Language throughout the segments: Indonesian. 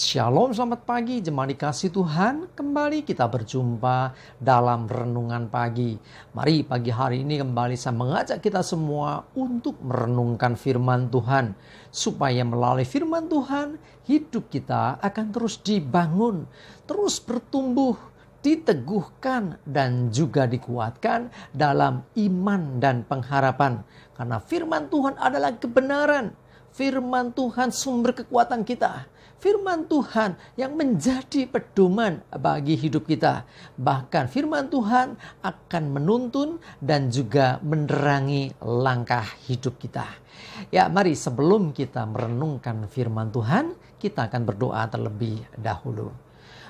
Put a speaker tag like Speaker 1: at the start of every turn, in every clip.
Speaker 1: Shalom, selamat pagi, jemaat dikasih Tuhan. Kembali kita berjumpa dalam renungan pagi. Mari pagi hari ini kembali saya mengajak kita semua untuk merenungkan firman Tuhan. Supaya melalui firman Tuhan, hidup kita akan terus dibangun, terus bertumbuh, diteguhkan dan juga dikuatkan dalam iman dan pengharapan. Karena firman Tuhan adalah kebenaran. Firman Tuhan sumber kekuatan kita. Firman Tuhan yang menjadi pedoman bagi hidup kita. Bahkan firman Tuhan akan menuntun dan juga menerangi langkah hidup kita. Ya, mari sebelum kita merenungkan firman Tuhan, kita akan berdoa terlebih dahulu.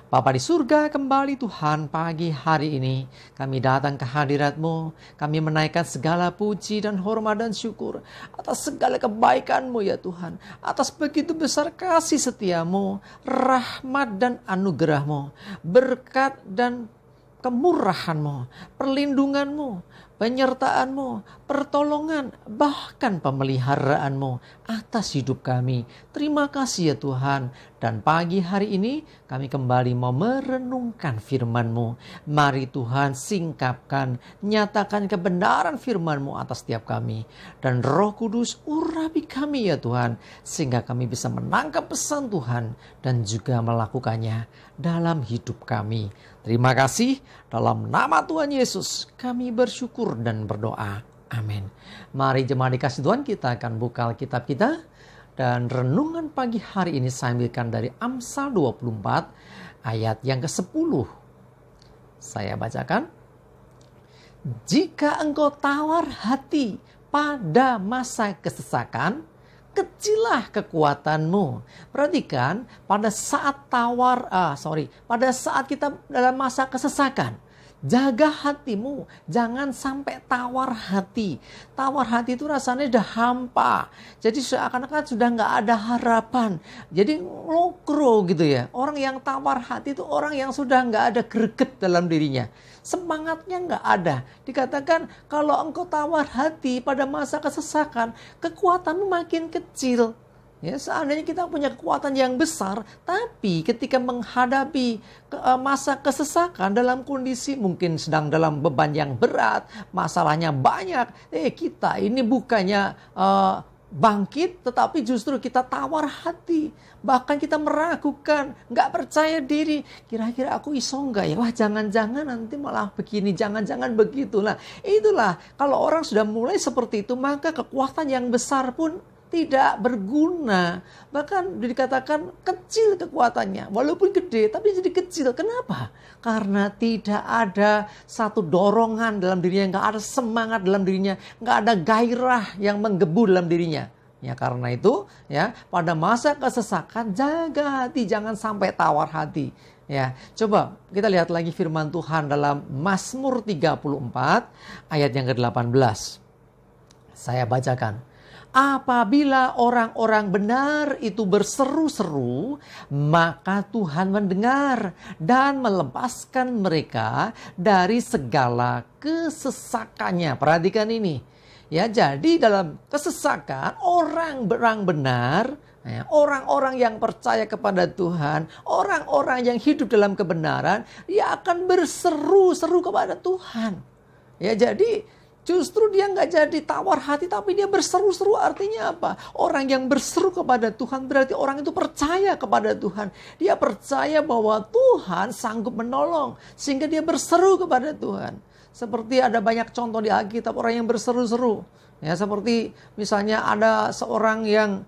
Speaker 1: Bapa di surga, kembali Tuhan pagi hari ini kami datang ke hadirat-Mu. Kami menaikkan segala puji dan hormat dan syukur atas segala kebaikan-Mu ya Tuhan. Atas begitu besar kasih setia-Mu, rahmat dan anugerah-Mu, berkat dan kemurahan-Mu, perlindungan-Mu, penyertaan-Mu, pertolongan, bahkan pemeliharaan-Mu atas hidup kami. Terima kasih ya Tuhan. Dan pagi hari ini kami kembali mau merenungkan firman-Mu. Mari Tuhan singkapkan, nyatakan kebenaran firman-Mu atas setiap kami. Dan Roh Kudus urapi kami ya Tuhan. Sehingga kami bisa menangkap pesan Tuhan dan juga melakukannya dalam hidup kami. Terima kasih. Dalam nama Tuhan Yesus kami bersyukur dan berdoa. Amin. Mari jemaat dikasih Tuhan, kita akan buka Alkitab kita. Dan renungan pagi hari ini saya ambilkan dari Amsal 24 ayat yang ke-10. Saya bacakan. Jika engkau tawar hati pada masa kesesakan, kecillah kekuatanmu. Perhatikan, pada saat pada saat kita dalam masa kesesakan, jaga hatimu, jangan sampai tawar hati. Tawar hati itu rasanya udah hampa. Jadi seakan-akan sudah nggak ada harapan. Jadi lokro gitu ya. Orang yang tawar hati itu orang yang sudah nggak ada greget dalam dirinya. Semangatnya nggak ada. Dikatakan kalau engkau tawar hati pada masa kesesakan, kekuatanmu makin kecil. Ya, seandainya kita punya kekuatan yang besar, tapi ketika menghadapi masa kesesakan dalam kondisi mungkin sedang dalam beban yang berat, masalahnya banyak, kita ini bukannya bangkit, tetapi justru kita tawar hati. Bahkan kita meragukan, nggak percaya diri. Kira-kira aku iso nggak ya? Wah, jangan-jangan nanti malah begini, jangan-jangan begitu. Nah, itulah kalau orang sudah mulai seperti itu, maka kekuatan yang besar pun tidak berguna. Bahkan dikatakan kecil kekuatannya. Walaupun gede tapi jadi kecil. Kenapa? Karena tidak ada satu dorongan dalam dirinya. Nggak ada semangat dalam dirinya. Nggak ada gairah yang menggebu dalam dirinya. Ya, karena itu ya, pada masa kesesakan jaga hati, jangan sampai tawar hati. Ya, coba kita lihat lagi firman Tuhan dalam Mazmur 34 ayat yang ke-18. Saya bacakan. Apabila orang-orang benar itu berseru-seru, maka Tuhan mendengar dan melepaskan mereka dari segala kesesakannya. Perhatikan ini. Ya, jadi dalam kesesakan orang benar, orang-orang yang percaya kepada Tuhan, orang-orang yang hidup dalam kebenaran, dia akan berseru-seru kepada Tuhan. Ya, jadi justru dia nggak jadi tawar hati, tapi dia berseru-seru. Artinya apa? Orang yang berseru kepada Tuhan berarti orang itu percaya kepada Tuhan. Dia percaya bahwa Tuhan sanggup menolong, sehingga dia berseru kepada Tuhan. Seperti ada banyak contoh di Alkitab orang yang berseru-seru. Ya, seperti misalnya ada seorang yang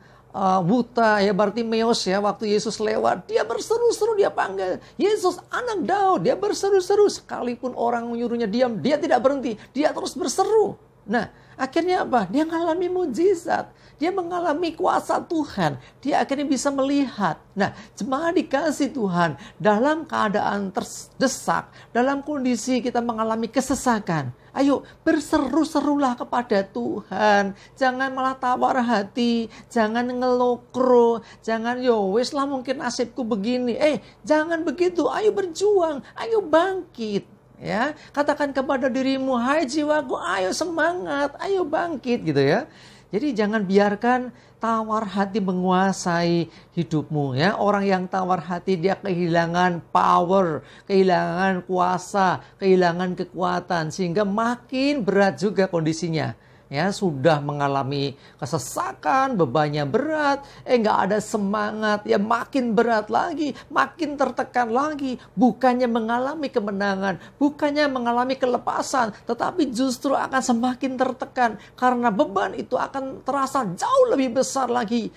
Speaker 1: buta ya, Bartimeus ya, waktu Yesus lewat dia berseru-seru, dia panggil Yesus anak Daud, dia berseru-seru sekalipun orang menyuruhnya diam, dia tidak berhenti, dia terus berseru. Nah, akhirnya apa? Dia mengalami mujizat, dia mengalami kuasa Tuhan, dia akhirnya bisa melihat. Nah, jemaat dikasih Tuhan, dalam keadaan terdesak, dalam kondisi kita mengalami kesesakan, ayo berseru-serulah kepada Tuhan. Jangan malah tawar hati, jangan ngelokro, jangan wis lah mungkin nasibku begini. Jangan begitu, ayo berjuang, ayo bangkit. Ya, katakan kepada dirimu, hai jiwaku, ayo semangat, ayo bangkit gitu ya. Jadi jangan biarkan tawar hati menguasai hidupmu ya. Orang yang tawar hati dia kehilangan power, kehilangan kuasa, kehilangan kekuatan sehingga makin berat juga kondisinya. Ya, sudah mengalami kesesakan, bebannya berat, nggak ada semangat, ya makin berat lagi, makin tertekan lagi. Bukannya mengalami kemenangan, bukannya mengalami kelepasan, tetapi justru akan semakin tertekan karena beban itu akan terasa jauh lebih besar lagi,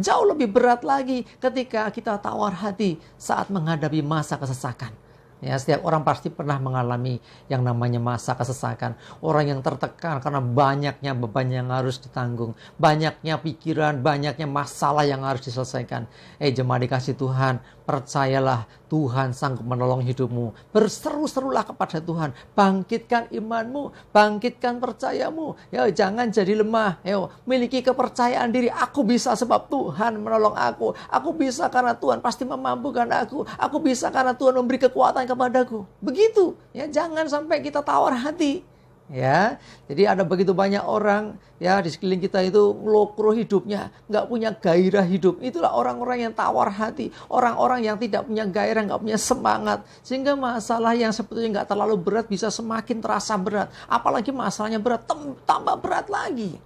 Speaker 1: jauh lebih berat lagi ketika kita tawar hati saat menghadapi masa kesesakan. Ya, setiap orang pasti pernah mengalami yang namanya masa kesesakan. Orang yang tertekan karena banyaknya beban yang harus ditanggung. Banyaknya pikiran, banyaknya masalah yang harus diselesaikan. Jemaat dikasih Tuhan, percayalah Tuhan sanggup menolong hidupmu. Berseru-serulah kepada Tuhan. Bangkitkan imanmu, bangkitkan percayamu. Ya, jangan jadi lemah. Miliki kepercayaan diri. Aku bisa sebab Tuhan menolong aku. Aku bisa karena Tuhan pasti memampukan aku. Aku bisa karena Tuhan memberi kekuatan kepadaku. Begitu. Ya, jangan sampai kita tawar hati. Ya, jadi ada begitu banyak orang ya di sekeliling kita itu ngelokro hidupnya, nggak punya gairah hidup. Itulah orang-orang yang tawar hati, orang-orang yang tidak punya gairah, nggak punya semangat, sehingga masalah yang sebetulnya nggak terlalu berat bisa semakin terasa berat. Apalagi masalahnya berat, tambah berat lagi.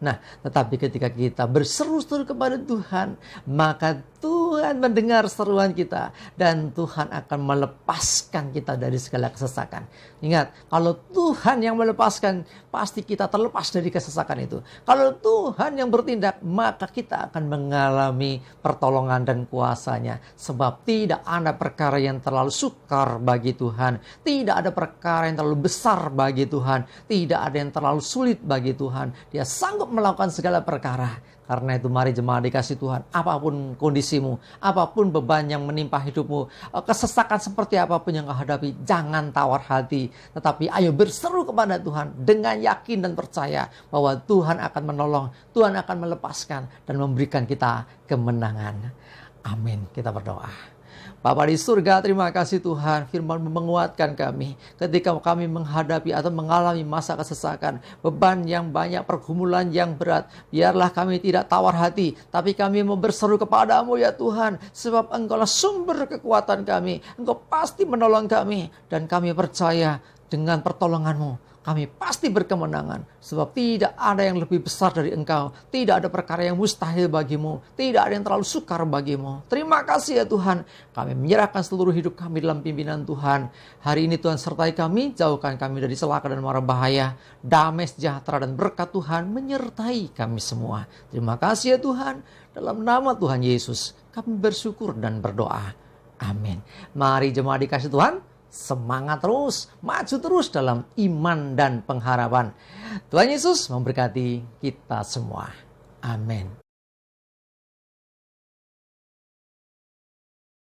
Speaker 1: Nah, tetapi ketika kita berseru-seru kepada Tuhan, maka Tuhan mendengar seruan kita dan Tuhan akan melepaskan kita dari segala kesesakan. Ingat, kalau Tuhan yang melepaskan, pasti kita terlepas dari kesesakan itu. Kalau Tuhan yang bertindak, maka kita akan mengalami pertolongan dan kuasa-Nya. Sebab tidak ada perkara yang terlalu sukar bagi Tuhan. Tidak ada perkara yang terlalu besar bagi Tuhan. Tidak ada yang terlalu sulit bagi Tuhan. Dia sanggup melakukan segala perkara. Karena itu mari jemaat dikasih Tuhan, apapun kondisimu, apapun beban yang menimpa hidupmu, kesesakan seperti apapun yang kau hadapi, jangan tawar hati. Tetapi ayo berseru kepada Tuhan dengan yakin dan percaya bahwa Tuhan akan menolong, Tuhan akan melepaskan dan memberikan kita kemenangan. Amin. Kita berdoa. Bapa di surga, terima kasih Tuhan, firman menguatkan kami ketika kami menghadapi atau mengalami masa kesesakan, beban yang banyak, pergumulan yang berat. Biarlah kami tidak tawar hati, tapi kami mau berseru kepadamu ya Tuhan, sebab Engkaulah sumber kekuatan kami, Engkau pasti menolong kami, dan kami percaya dengan pertolongan-Mu kami pasti berkemenangan, sebab tidak ada yang lebih besar dari Engkau. Tidak ada perkara yang mustahil bagimu. Tidak ada yang terlalu sukar bagimu. Terima kasih ya Tuhan. Kami menyerahkan seluruh hidup kami dalam pimpinan Tuhan. Hari ini Tuhan sertai kami, jauhkan kami dari celaka dan mara bahaya. Damai sejahtera dan berkat Tuhan menyertai kami semua. Terima kasih ya Tuhan. Dalam nama Tuhan Yesus, kami bersyukur dan berdoa. Amin. Mari jemaat dikasih Tuhan, semangat terus, maju terus dalam iman dan pengharapan. Tuhan Yesus memberkati kita semua. Amin.